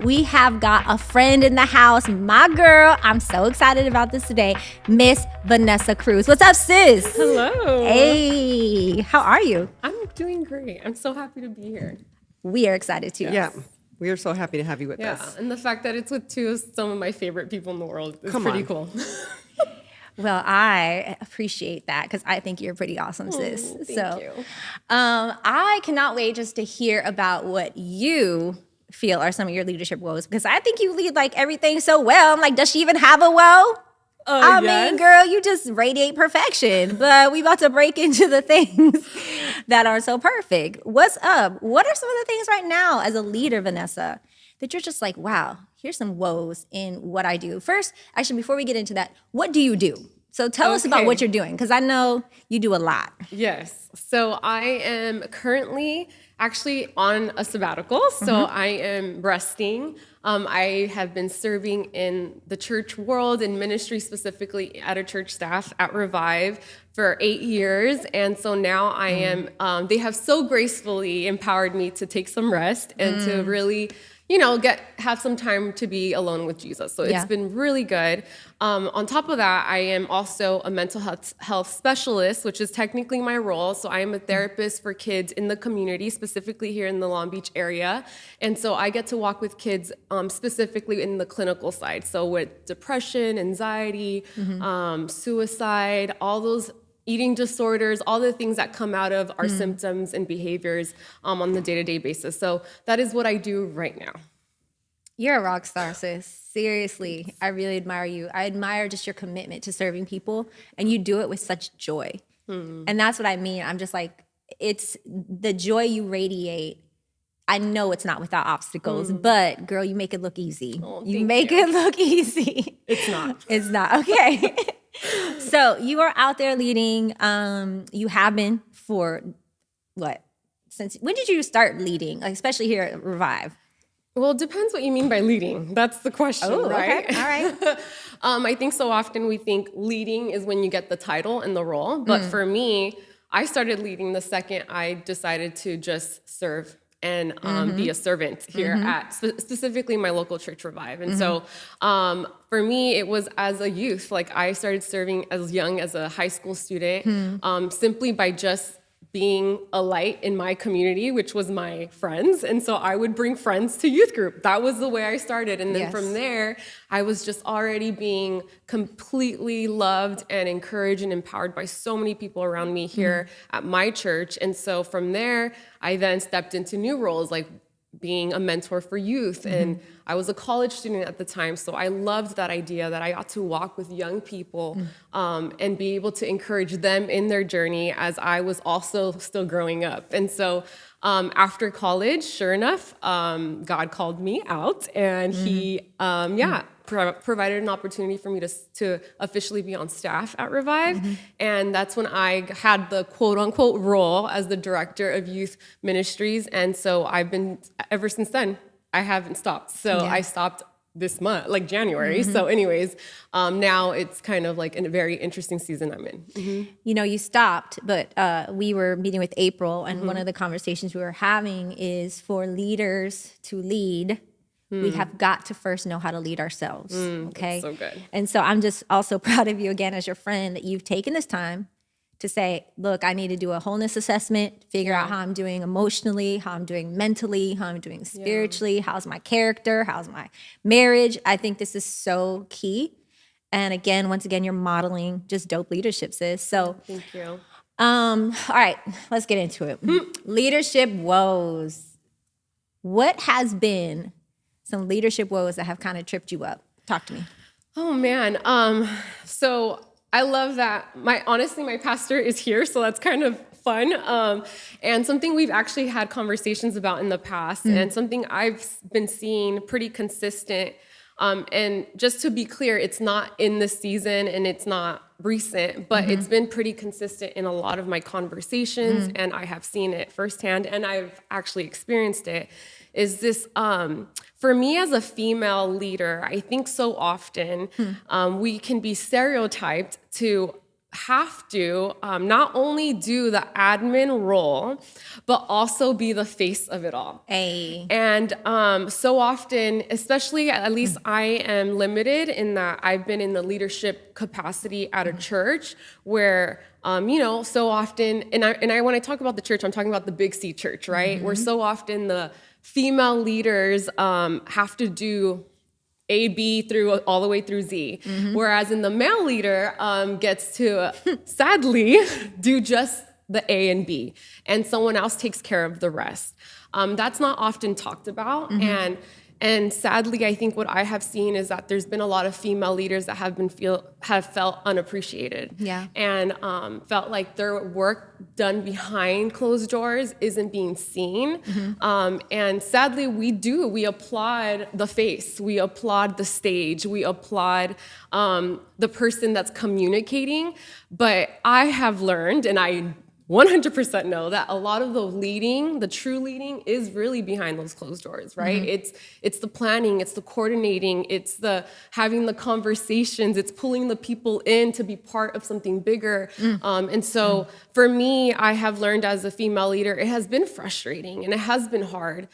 we have got a friend in the house, my girl. I'm so excited about this today, Miss Vanessa Cruz. What's up, sis? Hello. Hey, how are you? I'm doing great. I'm so happy to be here. We are excited too. Yeah, we are so happy to have you with Yeah, us. and the fact that it's with two of some of my favorite people in the world is Come pretty on. cool. Well, I appreciate that because I think you're pretty awesome, sis. Thank you. I cannot wait just to hear about what you feel are some of your leadership woes because I think you lead like everything so well. I'm like, does she even have a woe? I mean, girl, you just radiate perfection. But we about to break into the things that are so perfect. What's up? What are some of the things right now as a leader, Vanessa, that you're just like, wow, here's some woes in what I do? First, actually, before we get into that, what do you do? So tell us about what you're doing, because I know you do a lot. Yes. So I am currently actually on a sabbatical. So I am resting. I have been serving in the church world, in ministry specifically at a church staff at Revive for 8 years. And so now I am, they have so gracefully empowered me to take some rest and to really, you know, have some time to be alone with Jesus. So it's been really good. On top of that, I am also a mental health specialist, which is technically my role. So I am a therapist for kids in the community, specifically here in the Long Beach area. And so I get to walk with kids specifically in the clinical side. So with depression, anxiety, suicide, all those eating disorders, all the things that come out of our symptoms and behaviors on the day-to-day basis. So that is what I do right now. You're a rock star, sis. Seriously, I really admire you. I admire just your commitment to serving people, and you do it with such joy. And that's what I mean. I'm just like, it's the joy you radiate. I know it's not without obstacles, but girl, you make it look easy. You make it look easy. It's not. It's not. Okay. So you are out there leading. You have been for what? Since when did you start leading? Like, especially here at Revive. Well, it depends what you mean by leading. That's the question, right? Okay. All right. I think so often we think leading is when you get the title and the role. But for me, I started leading the second I decided to just serve and be a servant here at specifically my local church Revive. And so for me, it was as a youth. Like I started serving as young as a high school student simply by just being a light in my community, which was my friends. And so I would bring friends to youth group. That was the way I started. And then from there, I was just already being completely loved and encouraged and empowered by so many people around me here at my church. And so from there, I then stepped into new roles like being a mentor for youth. And I was a college student at the time. So I loved that idea that I got to walk with young people and be able to encourage them in their journey as I was also still growing up. And so after college, sure enough, God called me out and he, provided an opportunity for me to officially be on staff at Revive. And that's when I had the quote unquote role as the director of youth ministries. And so I've been, ever since then, I haven't stopped. So I stopped this month, like January. So anyways, now it's kind of like a very interesting season I'm in. You know, you stopped, but we were meeting with April, and one of the conversations we were having is for leaders to lead, we have got to first know how to lead ourselves, okay? That's so good. And so I'm just also proud of you again as your friend that you've taken this time to say, look, I need to do a wholeness assessment, figure out how I'm doing emotionally, how I'm doing mentally, how I'm doing spiritually, how's my character, how's my marriage. I think this is so key. And again, once again, you're modeling just dope leadership, sis. So Thank you. all right, let's get into it. Leadership woes. What has been some leadership woes that have kind of tripped you up? Talk to me. Oh man. So I love that honestly, my pastor is here, so that's kind of fun. And something we've actually had conversations about in the past and something I've been seeing pretty consistent. And just to be clear, it's not in this season and it's not recent, but it's been pretty consistent in a lot of my conversations and I have seen it firsthand and I've actually experienced it, is this, for me as a female leader, I think so often we can be stereotyped to have to not only do the admin role, but also be the face of it all. Hey. And so often, especially at least I am limited in that I've been in the leadership capacity at a church where, so often, and when I talk about the church, I'm talking about the Big C church, right? Where so often the female leaders have to do A, B through all the way through Z. Whereas in the male leader gets to, sadly, do just the A and B, and someone else takes care of the rest. That's not often talked about, and sadly, I think what I have seen is that there's been a lot of female leaders that have felt unappreciated, and felt like their work done behind closed doors isn't being seen. And sadly, we applaud the face, we applaud the stage, we applaud the person that's communicating. But I have learned, and I 100% know that a lot of the true leading is really behind those closed doors, right? It's the planning, it's the coordinating, it's the having the conversations, it's pulling the people in to be part of something bigger. And so for me, I have learned as a female leader, it has been frustrating and it has been hard.